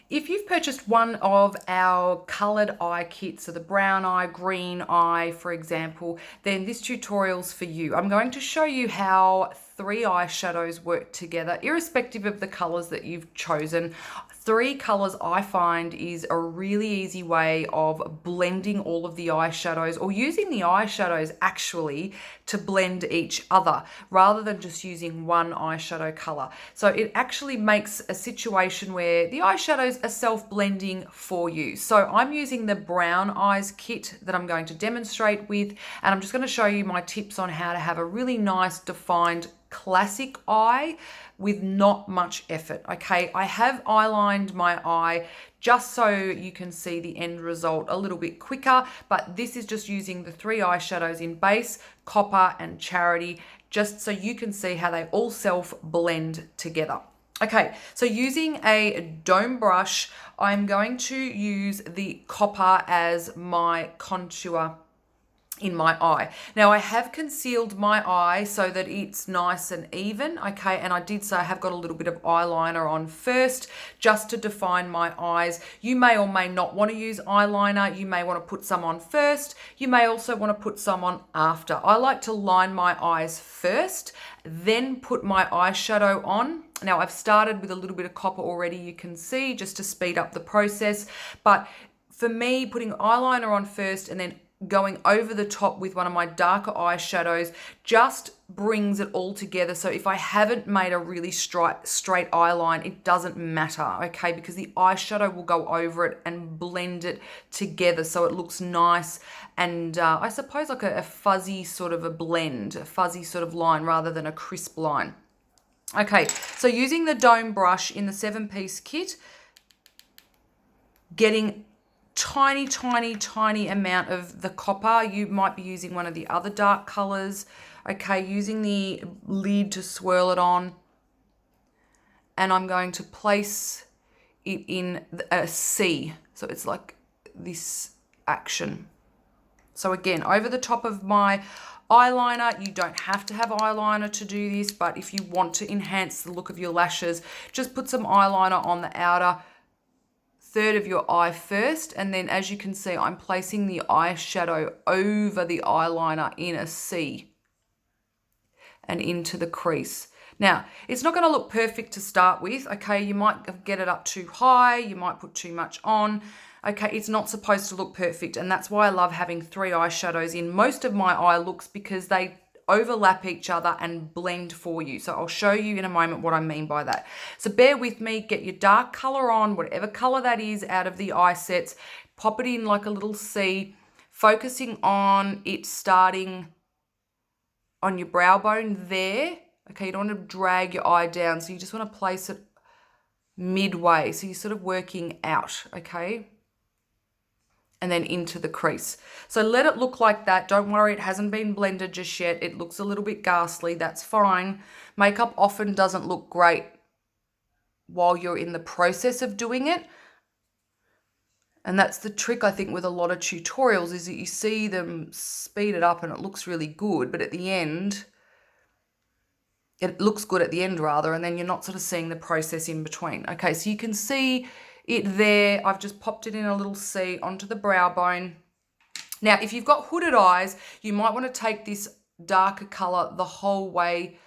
If you've purchased one of our coloured eye kits, so the brown eye, green eye, for example, then this tutorial's for you. I'm going to show you how 3 eyeshadows work together, irrespective of the colours that you've chosen. 3 colours I find is a really easy way of blending all of the eyeshadows, or using the eyeshadows actually to blend each other rather than just using one eyeshadow colour. So it actually makes a situation where the eyeshadows are self-blending for you. So I'm using the brown eyes kit that I'm going to demonstrate with, and I'm just going to show you my tips on how to have a really nice defined classic eye with not much effort. Okay, I have eyelined my eye just so you can see the end result a little bit quicker, but this is just using the 3 eyeshadows in base, copper and charity, just so you can see how they all self blend together. Okay, so using a dome brush, I'm going to use the copper as my contour in my eye. Now I have concealed my eye so that it's nice and even, okay, and I did say I have got a little bit of eyeliner on first just to define my eyes. You may or may not want to use eyeliner. You may want to put some on first. You may also want to put some on after. I like to line my eyes first, then put my eyeshadow on. Now I've started with a little bit of copper already, you can see, just to speed up the process. But for me, putting eyeliner on first and then going over the top with one of my darker eyeshadows just brings it all together. So if I haven't made a really straight eye line, it doesn't matter, okay, because the eyeshadow will go over it and blend it together so it looks nice and I suppose like a fuzzy sort of a blend, a fuzzy sort of line rather than a crisp line. Okay, so using the dome brush in the 7-piece kit, getting tiny amount of the copper. You might be using one of the other dark colors. Okay, using the lid to swirl it on, and I'm going to place it in a C, so it's like this action. So again, over the top of my eyeliner. You don't have to have eyeliner to do this, but if you want to enhance the look of your lashes, just put some eyeliner on the outer third of your eye first, and then as you can see, I'm placing the eyeshadow over the eyeliner in a C and into the crease. Now, it's not going to look perfect to start with, okay? You might get it up too high, you might put too much on. Okay, it's not supposed to look perfect, and that's why I love having 3 eyeshadows in most of my eye looks, because they overlap each other and blend for you. So I'll show you in a moment what I mean by that. So bear with me, get your dark color on, whatever color that is out of the eye sets, pop it in like a little C, focusing on it starting on your brow bone there. Okay, you don't want to drag your eye down, so you just want to place it midway. So you're sort of working out, okay? And then into the crease. So let it look like that. Don't worry, it hasn't been blended just yet. It looks a little bit ghastly. That's fine. Makeup often doesn't look great while you're in the process of doing it. And that's the trick, I think, with a lot of tutorials, is that you see them speed it up and it looks really good, but at the end, it looks good at the end rather, and then you're not sort of seeing the process in between. Okay, so you can see it there. I've just popped it in a little C onto the brow bone. Now, if you've got hooded eyes, you might want to take this darker color the whole way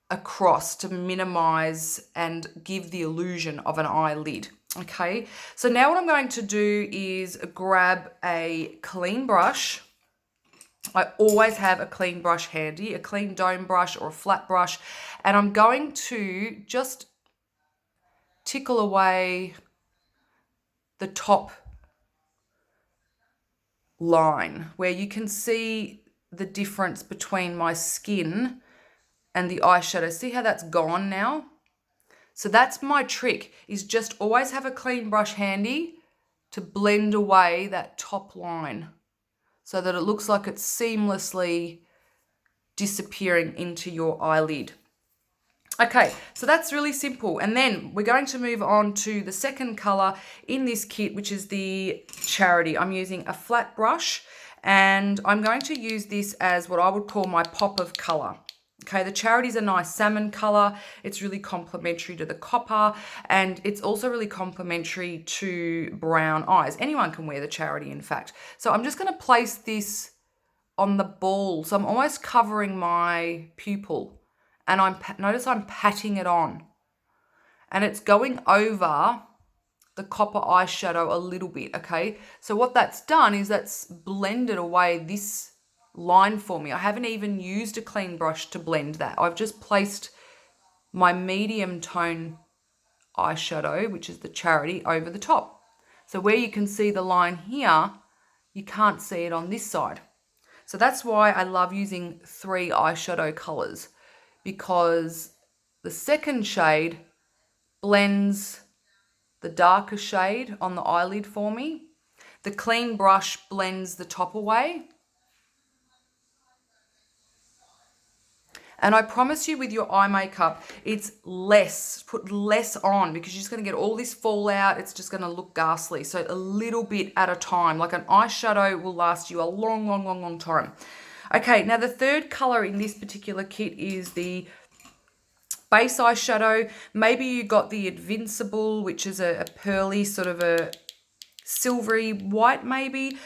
across to minimize and give the illusion of an eyelid. Okay, so now what I'm going to do is grab a clean brush. I always have a clean brush handy, a clean dome brush or a flat brush, and I'm going to just tickle away the top line where you can see the difference between my skin and the eyeshadow. See how that's gone now? So that's my trick, is just always have a clean brush handy to blend away that top line so that it looks like it's seamlessly disappearing into your eyelid. Okay, so that's really simple. And then we're going to move on to the second color in this kit, which is the Charity. I'm using a flat brush, and I'm going to use this as what I would call my pop of color. Okay, the Charity's a nice salmon color. It's really complementary to the copper, and it's also really complementary to brown eyes. Anyone can wear the Charity, in fact. So I'm just going to place this on the ball. So I'm almost covering my pupil, and notice I'm patting it on, and it's going over the copper eyeshadow a little bit, okay? So what that's done is that's blended away this line for me. I haven't even used a clean brush to blend that. I've just placed my medium tone eyeshadow, which is the Charity, over the top. So where you can see the line here, you can't see it on this side. So that's why I love using 3 eyeshadow colors, because the second shade blends the darker shade on the eyelid for me. The clean brush blends the top away. And I promise you with your eye makeup, it's less, put less on, because you're just going to get all this fallout. It's just going to look ghastly. So a little bit at a time. Like an eyeshadow will last you a long, long, long, long time. Okay, now the third color in this particular kit is the base eyeshadow. Maybe you got the Invincible, which is a pearly sort of a silvery white maybe.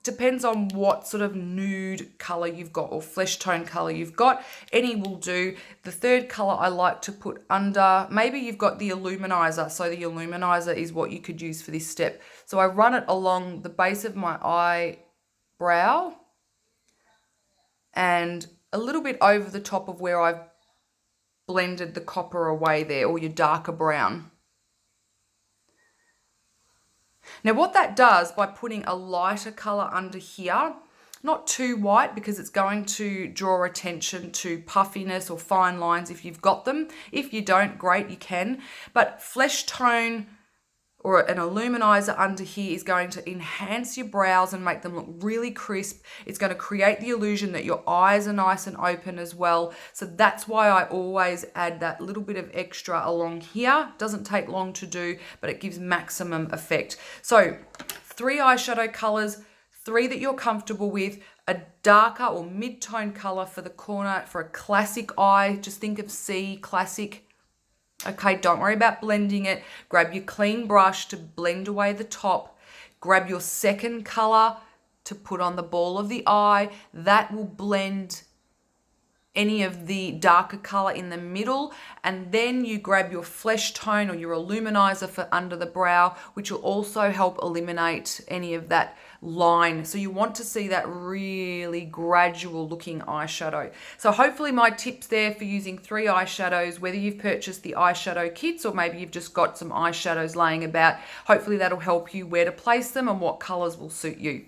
Depends on what sort of nude color you've got or flesh tone color you've got. Any will do. The third color I like to put under, maybe you've got the Illuminizer. So the Illuminizer is what you could use for this step. So I run it along the base of my eyebrow and a little bit over the top of where I've blended the copper away there, or your darker brown. Now what that does by putting a lighter color under here, not too white because it's going to draw attention to puffiness or fine lines if you've got them. If you don't, great, you can. But flesh tone or an Illuminizer under here is going to enhance your brows and make them look really crisp. It's going to create the illusion that your eyes are nice and open as well. So that's why I always add that little bit of extra along here. Doesn't take long to do, but it gives maximum effect. So 3 eyeshadow colors, 3 that you're comfortable with, a darker or mid-tone color for the corner for a classic eye. Just think of C, classic. Okay, don't worry about blending it. Grab your clean brush to blend away the top. Grab your second color to put on the ball of the eye. That will blend any of the darker color in the middle. And then you grab your flesh tone or your Illuminizer for under the brow, which will also help eliminate any of that line. So you want to see that really gradual looking eyeshadow. So hopefully my tips there for using 3 eyeshadows, whether you've purchased the eyeshadow kits or maybe you've just got some eyeshadows laying about, hopefully that'll help you where to place them and what colors will suit you.